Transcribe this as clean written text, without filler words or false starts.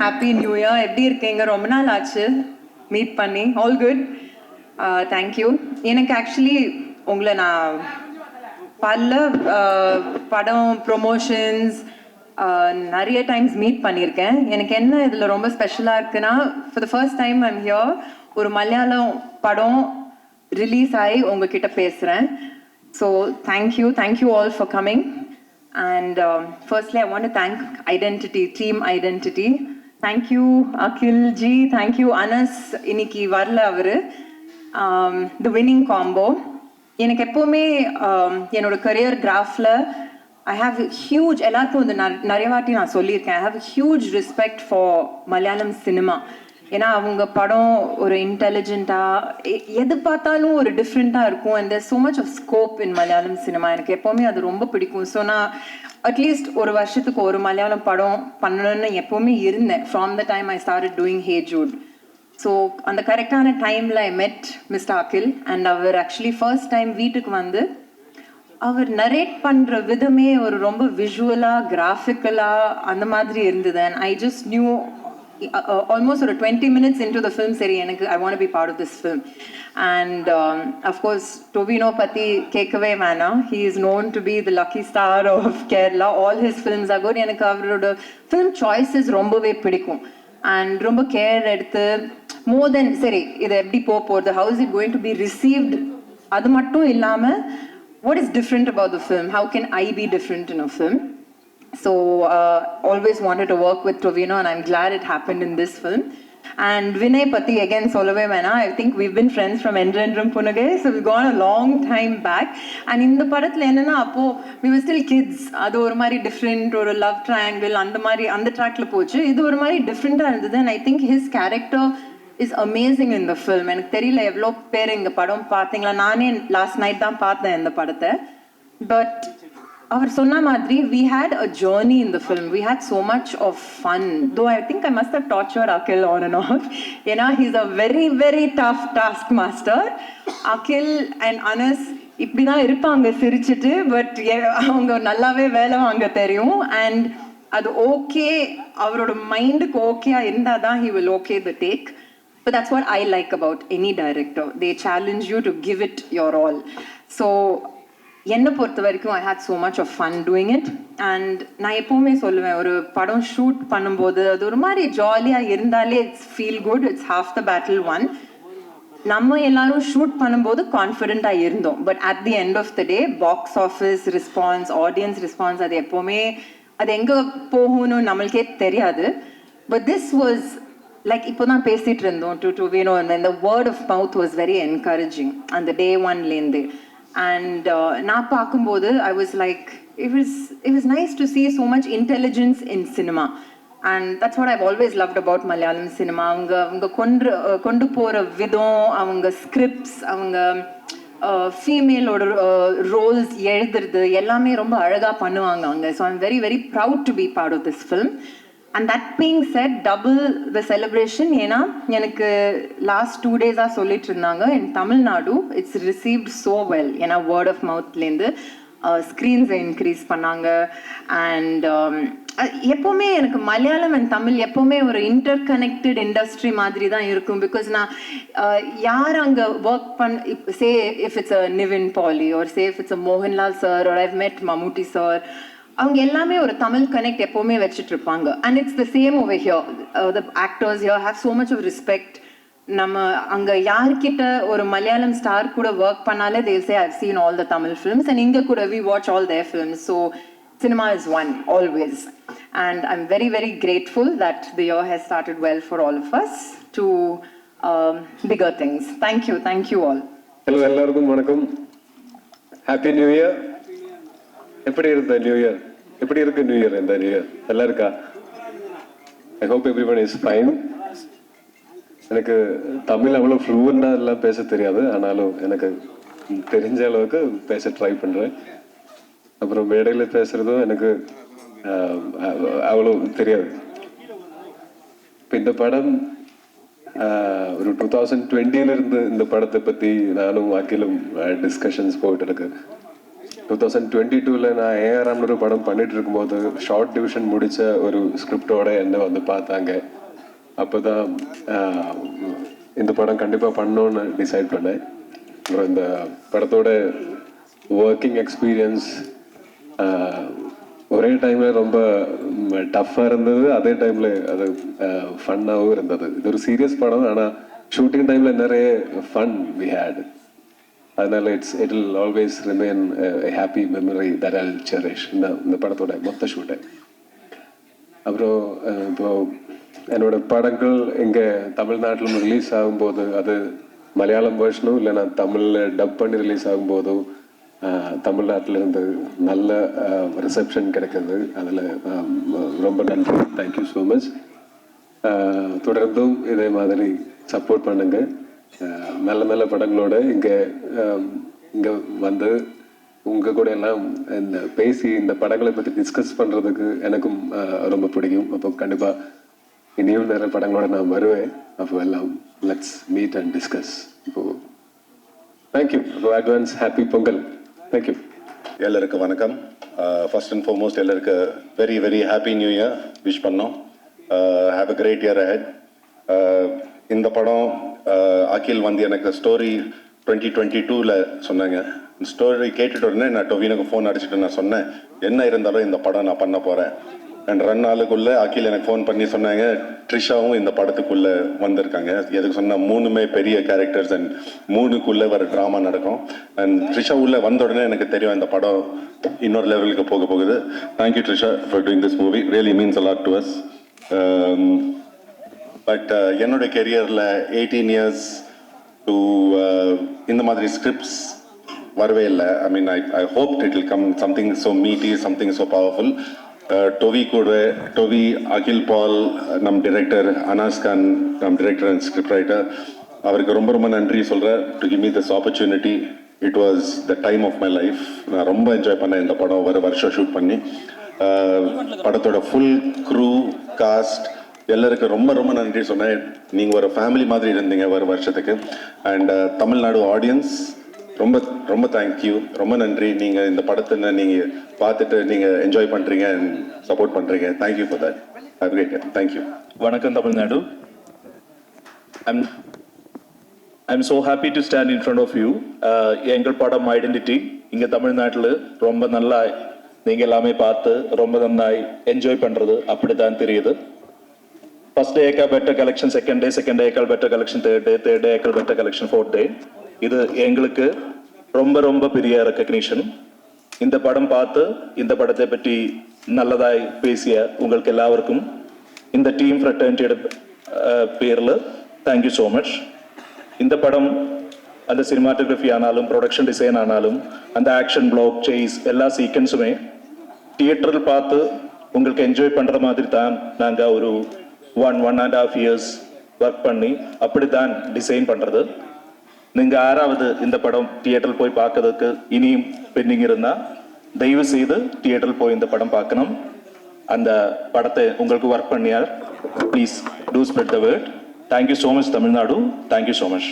Happy new year. எப்படி இருக்கீங்க? ரொம்ப நாள் ஆச்சு மீட் பண்ணி. All good. தேங்க்யூ. எனக்கு ஆக்சுவலி உங்களை நான் பல படம் ப்ரொமோஷன்ஸ் நிறைய டைம்ஸ் மீட் பண்ணியிருக்கேன். எனக்கு என்ன இதில் ரொம்ப ஸ்பெஷலாக இருக்குன்னா, for the first time I'm here ஒரு மலையாளம் படம் ரிலீஸ் ஆகி உங்ககிட்ட பேசுகிறேன். So thank you all for coming. And firstly, I want to thank Identity, Team Identity. Thank you, Akhil ji. Thank you, Anas. Iniki varla avaru. The winning combo. எனக்கு எப்போவுமே என்னோட career கிராஃபில் I have huge, எல்லாருக்கும் வந்து நிறைய வாட்டி நான் சொல்லியிருக்கேன், I have huge respect for Malayalam cinema. ஏன்னா அவங்க படம் ஒரு இன்டெலிஜென்ட்டாக எது பார்த்தாலும் ஒரு டிஃப்ரெண்ட்டாக இருக்கும். And there so much of scope in Malayalam cinema. எனக்கு எப்போவுமே அது ரொம்ப பிடிக்கும். ஸோ நான் அட்லீஸ்ட் ஒரு வருஷத்துக்கு ஒரு மலையாளம் படம் பண்ணணும்னு எப்போவுமே இருந்தேன். From the time I started doing Hey Jude. So அந்த கரெக்டான டைமில் I met mister Akhil. And அவர் ஆக்சுவலி ஃபர்ஸ்ட் டைம் வீட்டுக்கு வந்து அவர் நரேட் பண்ணுற விதமே ஒரு ரொம்ப விஷுவலாக கிராஃபிக்கலாக அந்த மாதிரி இருந்தது. And I just new almost 20 minutes into the film seri enak I want to be part of this film. And of course Tovino patti kekave vana, he is known to be the lucky star of Kerala. All his films are good. enak avaroda film choices rombave pidikum and romba care eduthu more than seri idu eppadi poporadhu, how is it going to be received, adu mattum illama what is different about the film, how can I be different in a film. So always wanted to work with Tovino and I'm glad it happened in this film. And Vinay Patti again solove vena, I think we've been friends from Endrendrum Punagai, so we've gone a long time back. And in the padathla enna appo we were still kids, adu oru mari different, or a love triangle and mari and track la pochu, idu oru mari different ah irundhu. And I think his character is amazing in the film. எனக்கு தெரியல எவ்வளோ பேர் இந்த படம் பார்த்தீங்களா. நானே last night தான் பார்த்தேன் இந்த படத்தை. பட் அவர் சொன்ன மாதிரி we had a journey in the film, we had so much of fun, though I think I must have tortured Akhil on and off. He's a very very tough taskmaster. Akhil and Anas இப்படி தான் இருப்பாங்க சிரிச்சிட்டு, but அவங்க நல்லாவே வேலை வாங்க தெரியும். And அது ஓகே, அவரோட மைண்டுக்கு ஓகேயா இருந்தால் தான் he will okay the take. But that's what I like about any director, they challenge you to give it your all. So என்னை பொறுத்த வரைக்கும் I had so much of fun doing it. And நான் எப்போவுமே சொல்லுவேன், ஒரு படம் shoot பண்ணும்போது அது ஒரு மாதிரி ஜாலியாக இருந்தாலே it's feel good, it's half the battle won. நம்ம எல்லாரும் ஷூட் பண்ணும்போது கான்ஃபிடென்ட்டாக இருந்தோம், but at the end of the day box office response, audience response, அது எப்போவுமே அது எங்கே போகணும்னு நம்மளுக்கே தெரியாது. பட் திஸ் வாஸ் லைக் இப்போ தான் பேசிகிட்டு இருந்தோம் டு வேணும், இந்த word of mouth was very encouraging அந்த டே ஒன்லேருந்து. And நான் பார்க்கும்போது I was like, it was nice to see so much intelligence in cinema. And that's what I've always loved about Malayalam cinema. அவங்க கொண்டு போகிற விதம், அவங்க ஸ்கிரிப்ட்ஸ், அவங்க ஃபீமேலோட ரோல்ஸ் எழுதுறது எல்லாமே ரொம்ப அழகாக பண்ணுவாங்க அவங்க. So I'm very very proud to be part of this film. And that being said, double the celebration. ஏன்னா எனக்கு லாஸ்ட் 2 days சொல்லிட்டு இருந்தாங்க, இன் Tamil Nadu it's received so well. ஏன்னா வேர்ட் ஆஃப் மவுத்லேருந்து ஸ்க்ரீன்ஸை இன்க்ரீஸ் பண்ணாங்க. அண்ட் எப்போவுமே எனக்கு மலையாளம் அண்ட் தமிழ் எப்போவுமே ஒரு இன்டர் கனெக்டட் இண்டஸ்ட்ரி மாதிரி தான் இருக்கும். பிகாஸ் நான் யார் அங்கே work say if it's a Nivin Pauly, or say if it's a Mohanlal sir, or I've met Mammootty sir, அவங்க எல்லாமே ஒரு தமிழ் கனெக்ட் எப்போவுமே வச்சுட்டு இருப்பாங்க. And it's the same over here. The actors here have so much of respect. நம்ம அங்கே யார்கிட்ட ஒரு மலையாளம் ஸ்டார் கூட ஒர்க் பண்ணாலே they say I've seen all the Tamil films, and இங்கே கூட we watch all their films. So cinema is one always. And I'm very very grateful that the year has started well for all of us to bigger things. Thank you all. Hello எல்லாருக்கும் வணக்கம். Happy New Year. எப்படி இருந்த new year? எப்படி இருக்கு new year? இந்த new year நல்லா இருக்கா? I hope everyone is fine. எனக்கு தமிழ் அவ்வளோ ஃப்ளூவெண்டாக எல்லாம் பேச தெரியாது, ஆனாலும் எனக்கு தெரிஞ்ச அளவுக்கு பேச ட்ரை பண்ணுறேன். அப்புறம் மேடையில் பேசுகிறதும் எனக்கு அவ்வளோ தெரியாது. இப்போ இந்த படம் ஒரு 2020 இந்த படத்தை பற்றி நானும் அகிலும் டிஸ்கஷன்ஸ் போயிட்டு இருக்கு. 2022 நான் ஏஆர் ராமன் ஒரு படம் பண்ணிட்டு இருக்கும்போது ஷார்ட் டிவிஷன் முடிச்ச ஒரு ஸ்கிரிப்டோட என்ன வந்து பார்த்தாங்க. அப்போ தான் இந்த படம் கண்டிப்பாக பண்ணணும்னு டிசைட் பண்ணேன். அப்புறம் இந்த படத்தோட ஒர்க்கிங் எக்ஸ்பீரியன்ஸ் ஒரே டைமில் ரொம்ப டஃப்பாக இருந்தது, அதே டைமில் அது ஃபன்னாகவும் இருந்தது. இது ஒரு சீரியஸ் படம், ஆனால் ஷூட்டிங் டைமில் நிறைய ஃபன் வி ஹேட். அதனால it will always remain happy memory that Jal cherish இந்த படத்தோட மொத்த ஷூட்டை. அப்புறம் இப்போ என்னோட படங்கள் இங்கே தமிழ்நாட்டில் ரிலீஸ் ஆகும்போது, அது மலையாளம் வேர்ஷனும் இல்லைனா தமிழில் டப் பண்ணி ரிலீஸ் ஆகும்போதும் தமிழ்நாட்டில் இருந்து நல்ல ரிசப்ஷன் கிடைக்கிறது. அதில் ரொம்ப நன்றி, தேங்க்யூ ஸோ மச். தொடர்ந்தும் இதே மாதிரி சப்போர்ட் பண்ணுங்க. நல்ல நல்ல படங்களோட இங்கே வந்து உங்கள் கூட எல்லாம் இந்த பேசி இந்த படங்களை பற்றி டிஸ்கஸ் பண்ணுறதுக்கு எனக்கும் ரொம்ப பிடிக்கும். அப்போ கண்டிப்பாக இனியும் நிறைய படங்களோட நான் வருவேன். அப்போ எல்லாம் லெட்ஸ் மீட் அண்ட் டிஸ்கஸ். இப்போது தேங்க்யூ. அப்போ அட்வான்ஸ் ஹாப்பி பொங்கல். தேங்க்யூ. எல்லாருக்கும் வணக்கம். ஃபர்ஸ்ட் அண்ட் ஃபார்மோஸ்ட் எல்லாருக்கு very very happy new year wish பண்ணோம். Have a great year ahead. இந்த படம் அகில் வந்து எனக்கு ஸ்டோரி 2022 சொன்னாங்க. ஸ்டோரி கேட்டுட்டு உடனே நான் டொவினுக்கு ஃபோன் அடிச்சுட்டு நான் சொன்னேன், என்ன இருந்தாலும் இந்த படம் நான் பண்ண போகிறேன். அண்ட் 2 நாளுக்குள்ளே அகில் எனக்கு ஃபோன் பண்ணி சொன்னாங்க, ட்ரிஷாவும் இந்த படத்துக்குள்ளே வந்திருக்காங்க. எதுக்கு சொன்னால் 3மே பெரிய கேரக்டர்ஸ் அண்ட் 3க்குள்ளே வர ட்ராமா நடக்கும். அண்ட் ட்ரிஷா உள்ளே வந்த உடனே எனக்கு தெரியும் இந்த படம் இன்னொரு லெவலுக்கு போகுது. Thank you Trisha for doing this movie, really means a lot to us. But என்னோட கெரியரில் 18 years டு இந்த மாதிரி ஸ்கிரிப்ட்ஸ் வரவே இல்லை. I mean I hope it will come something so meaty, something so powerful. Tovi, Akhil Paul, நம் டிரெக்டர் அனாஸ் கான், நம் டிரெக்டர் அண்ட் ஸ்கிரிப்ட் ரைட்டர், அவருக்கு ரொம்ப ரொம்ப நன்றி சொல்கிறேன் to give me this opportunity. It was the time of my life. நான் ரொம்ப என்ஜாய் பண்ணேன் இந்த படம் வருஷம் ஷூட் பண்ணி. படத்தோட ஃபுல் க்ரூ காஸ்ட் எல்லாருக்கும் ரொம்ப ரொம்ப நன்றி சொன்னேன். நீங்கள் ஒரு ஃபேமிலி மாதிரி இருந்தீங்க வருஷத்துக்கு. அண்ட் தமிழ்நாடு ஆடியன்ஸ் ரொம்ப ரொம்ப தேங்க்யூ, ரொம்ப நன்றி. நீங்கள் இந்த படத்தை நீங்கள் பார்த்துட்டு நீங்கள் என்ஜாய் பண்ணுறீங்க அண்ட் சப்போர்ட் பண்ணுறீங்க. Thank you for that. Have a great day. Thank you. வணக்கம் Tamil Nadu. I'm so happy to stand in front of you. எங்கள் படம் ஐடென்டிட்டி இங்கே தமிழ்நாட்டில் ரொம்ப நல்லா நீங்கள் எல்லாமே பார்த்து ரொம்ப நல்லாய் என்ஜாய் பண்ணுறது அப்படி தான் தெரியுது. ஃபர்ஸ்ட் டே ஏக்கா பெட்டர் கலெக்ஷன், செகண்ட் டே ஏக்கால் பெட்டர் கலெக்ஷன், தேர்ட் டே ஏக்கால் பெட்டர் கலெக்ஷன், ஃபோர்த் டே. இது எங்களுக்கு ரொம்ப ரொம்ப பெரிய ரெக்கக்னிஷன். இந்த படம் பார்த்து இந்த படத்தை பற்றி நல்லதாய் பேசிய உங்களுக்கு எல்லாருக்கும் இந்த டீம் ஃப்ரெட்டர்னிட்டியோட பேரில் தேங்க்யூ ஸோ மச். இந்த படம் அந்த சினிமாட்டோகிராஃபி ஆனாலும் ப்ரொடக்ஷன் டிசைன் ஆனாலும் அந்த ஆக்ஷன் பிளாக் சேஸ் எல்லா சீக்வன்ஸுமே தியேட்டரில் பார்த்து உங்களுக்கு என்ஜாய் பண்ணுற மாதிரி தான் நாங்கள் ஒரு 1.5 years ஒர்க் பண்ணி அப்படி தான் டிசைன் பண்ணுறது. நீங்கள் யாராவது இந்த படம் தியேட்டரில் போய் பார்க்கறதுக்கு இனியும் பெண்டிங் இருந்தால் தயவு செய்து தியேட்டரில் போய் இந்த படம் பார்க்கணும். அந்த படத்தை உங்களுக்கு work பண்ணியார் please do spread the word. Thank you so much Tamil Nadu. Thank you so much.